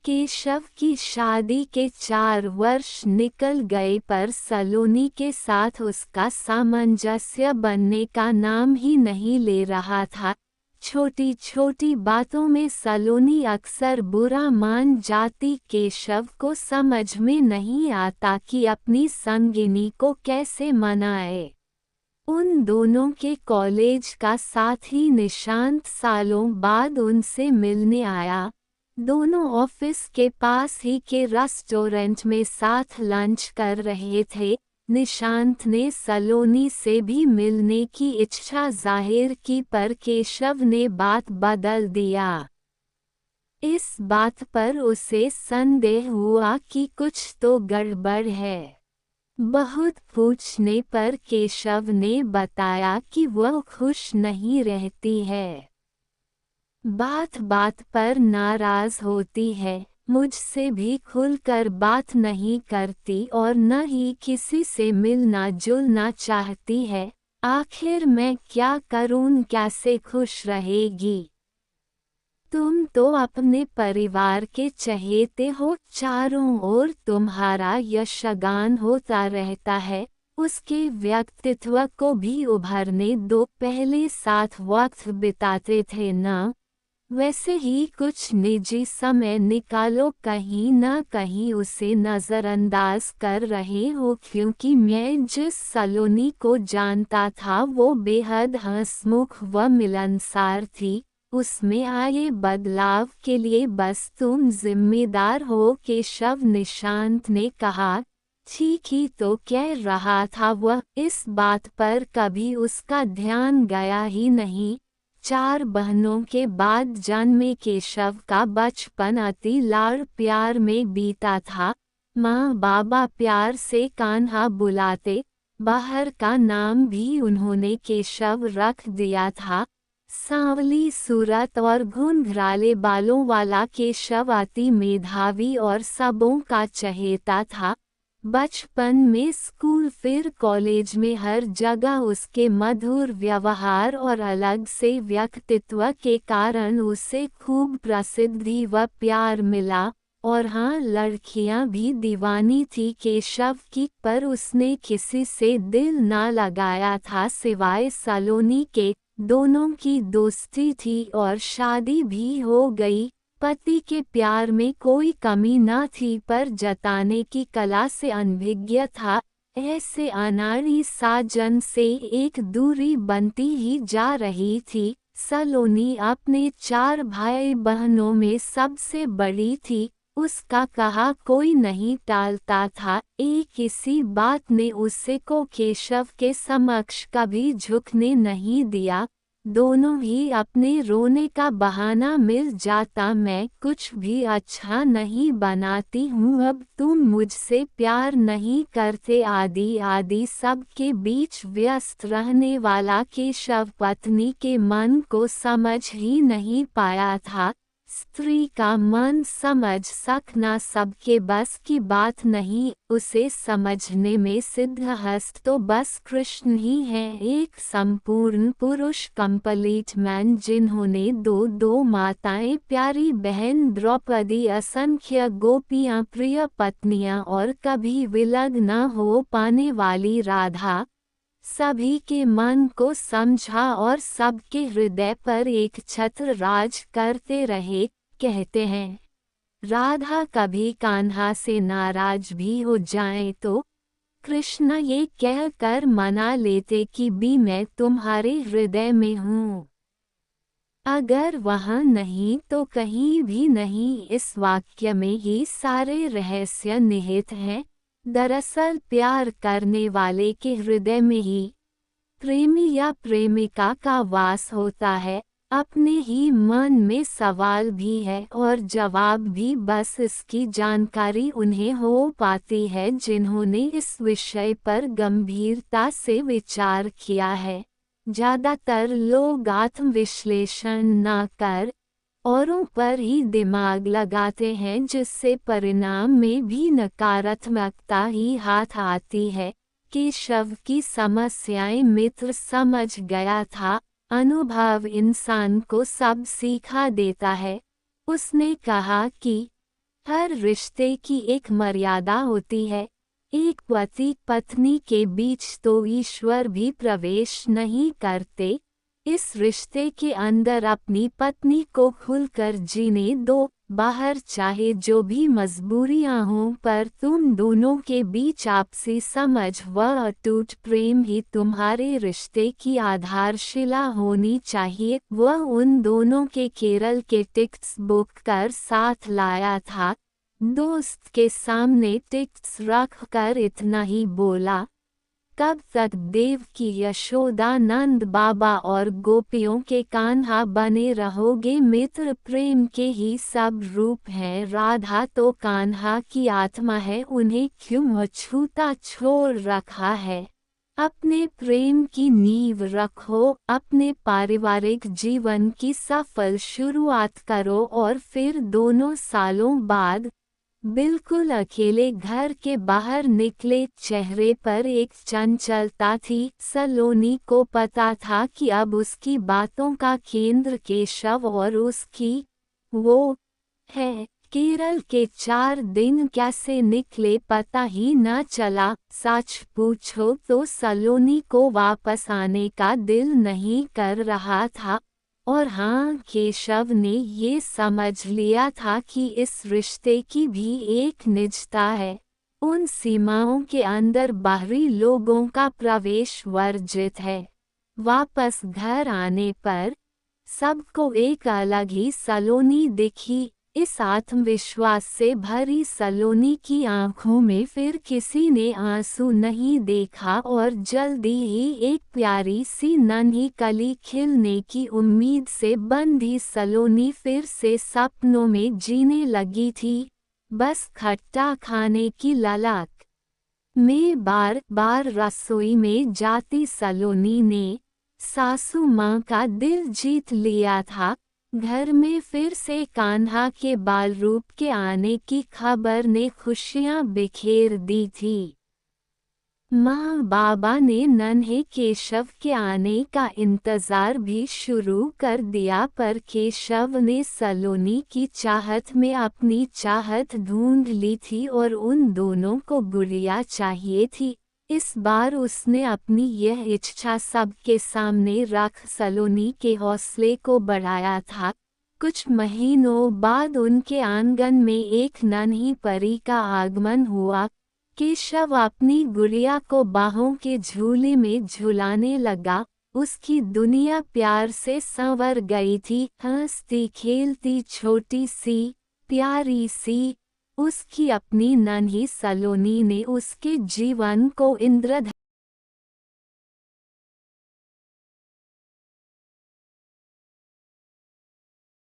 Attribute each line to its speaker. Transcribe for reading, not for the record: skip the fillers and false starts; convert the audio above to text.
Speaker 1: केशव की शादी के 4 वर्ष निकल गए पर सलोनी के साथ उसका सामंजस्य बनने का नाम ही नहीं ले रहा था। छोटी छोटी बातों में सलोनी अक्सर बुरा मान जाती। केशव को समझ में नहीं आता कि अपनी संगिनी को कैसे मनाए। उन दोनों के कॉलेज का साथी निशांत सालों बाद उनसे मिलने आया। दोनों ऑफिस के पास ही के रेस्टोरेंट में साथ लंच कर रहे थे। निशांत ने सलोनी से भी मिलने की इच्छा जाहिर की पर केशव ने बात बदल दिया। इस बात पर उसे संदेह हुआ कि कुछ तो गड़बड़ है। बहुत पूछने पर केशव ने बताया कि वह खुश नहीं रहती है, बात बात पर नाराज होती है, मुझसे भी खुलकर बात नहीं करती और न ही किसी से मिलना जुलना चाहती है। आखिर मैं क्या करूं, कैसे खुश रहेगी? तुम तो अपने परिवार के चहेते हो, चारों ओर तुम्हारा यशगान होता रहता है। उसके व्यक्तित्व को भी उभरने दो, पहले साथ वक्त बिताते थे ना। वैसे ही कुछ निजी समय निकालो, कहीं न कहीं उसे नज़रअंदाज कर रहे हो, क्योंकि मैं जिस सलोनी को जानता था वो बेहद हंसमुख व मिलनसार थी। उसमें आए बदलाव के लिए बस तुम जिम्मेदार हो। केशव निशांत ने कहा। ठीक ही तो कह रहा था वह, इस बात पर कभी उसका ध्यान गया ही नहीं। 4 बहनों के बाद जन्मे केशव का बचपन अति लाड़ प्यार में बीता था। माँ बाबा प्यार से कान्हा बुलाते, बाहर का नाम भी उन्होंने केशव रख दिया था। सांवली सूरत और घुंघराले बालों वाला केशव अति मेधावी और सबों का चहेता था। बचपन में स्कूल फिर कॉलेज में हर जगह उसके मधुर व्यवहार और अलग से व्यक्तित्व के कारण उसे खूब प्रसिद्धि व प्यार मिला। और हाँ, लड़कियां भी दीवानी थी केशव की, पर उसने किसी से दिल ना लगाया था सिवाय सलोनी के। दोनों की दोस्ती थी और शादी भी हो गई। पति के प्यार में कोई कमी न थी पर जताने की कला से अनभिज्ञ था। ऐसे अनाड़ी साजन से एक दूरी बनती ही जा रही थी। सलोनी अपने 4 भाई बहनों में सबसे बड़ी थी। उसका कहा कोई नहीं टालता था। एक किसी बात ने उसे को केशव के समक्ष कभी झुकने नहीं दिया। दोनों ही अपने रोने का बहाना मिल जाता, मैं कुछ भी अच्छा नहीं बनाती हूँ, अब तुम मुझसे प्यार नहीं करते आदि आदि। सब के बीच व्यस्त रहने वाला केशव पत्नी के मन को समझ ही नहीं पाया था। स्त्री का मन समझ सकना सबके बस की बात नहीं। उसे समझने में सिद्धहस्त तो बस कृष्ण ही हैं, एक संपूर्ण पुरुष, कंप्लीट मैन, जिन्होंने 2 माताएं, प्यारी बहन द्रौपदी, असंख्य गोपियां, प्रिय पत्नियां और कभी विलग न हो पाने वाली राधा, सभी के मन को समझा और सबके हृदय पर एक छत्र राज करते रहे। कहते हैं राधा कभी कान्हा से नाराज भी हो जाए तो कृष्ण ये कह कर मना लेते कि भी मैं तुम्हारे हृदय में हूँ। अगर वहाँ नहीं तो कहीं भी नहीं। इस वाक्य में ही सारे रहस्य निहित हैं। दरअसल प्यार करने वाले के हृदय में ही प्रेमी या प्रेमिका का वास होता है। अपने ही मन में सवाल भी है और जवाब भी, बस इसकी जानकारी उन्हें हो पाती है जिन्होंने इस विषय पर गंभीरता से विचार किया है। ज़्यादातर लोग आत्मविश्लेषण न कर औरों पर ही दिमाग लगाते हैं, जिससे परिणाम में भी नकारात्मकता ही हाथ आती है। केशव की समस्याएं मित्र समझ गया था। अनुभव इंसान को सब सिखा देता है। उसने कहा कि हर रिश्ते की एक मर्यादा होती है। एक पति पत्नी के बीच तो ईश्वर भी प्रवेश नहीं करते। इस रिश्ते के अंदर अपनी पत्नी को खुलकर जीने दो, बाहर चाहे जो भी मजबूरियां हों, पर तुम दोनों के बीच आपसी समझ व अटूट प्रेम ही तुम्हारे रिश्ते की आधारशिला होनी चाहिए। वह उन दोनों के केरल के टिकट्स बुक कर साथ लाया था। दोस्त के सामने टिकट्स रख कर इतना ही बोला, कब तक देव की यशोदा नंद बाबा और गोपियों के कान्हा बने रहोगे? मित्र प्रेम के ही सब रूप हैं। राधा तो कान्हा की आत्मा है, उन्हें क्यों अछूता छोड़ रखा है? अपने प्रेम की नींव रखो, अपने पारिवारिक जीवन की सफल शुरुआत करो। और फिर दोनों सालों बाद बिल्कुल अकेले घर के बाहर निकले। चेहरे पर एक चंचलता थी। सलोनी को पता था कि अब उसकी बातों का केंद्र केशव और उसकी वो है। केरल के 4 दिन कैसे निकले पता ही न चला। सच पूछो तो सलोनी को वापस आने का दिल नहीं कर रहा था। और हाँ, केशव ने ये समझ लिया था कि इस रिश्ते की भी एक निजता है। उन सीमाओं के अंदर बाहरी लोगों का प्रवेश वर्जित है। वापस घर आने पर सबको एक अलग ही सलोनी दिखी। इस आत्मविश्वास से भरी सलोनी की आंखों में फिर किसी ने आंसू नहीं देखा और जल्दी ही एक प्यारी सी नन्ही कली खिलने की उम्मीद से बंधी सलोनी फिर से सपनों में जीने लगी थी। बस खट्टा खाने की ललक में बार बार रसोई में जाती सलोनी ने सासू माँ का दिल जीत लिया था। घर में फिर से कान्हा के बाल रूप के आने की खबर ने खुशियां बिखेर दी थी। माँ बाबा ने नन्हे केशव के आने का इंतजार भी शुरू कर दिया, पर केशव ने सलोनी की चाहत में अपनी चाहत ढूंढ ली थी और उन दोनों को गुड़िया चाहिए थी। इस बार उसने अपनी यह इच्छा सबके सामने रख सलोनी के हौसले को बढ़ाया था। कुछ महीनों बाद उनके आंगन में एक नन्ही परी का आगमन हुआ। केशव अपनी गुड़िया को बाहों के झूले में झुलाने लगा। उसकी दुनिया प्यार से संवर गई थी। हंसती खेलती छोटी सी प्यारी सी उसकी अपनी नन्ही सलोनी ने उसके जीवन को इंद्रधनुष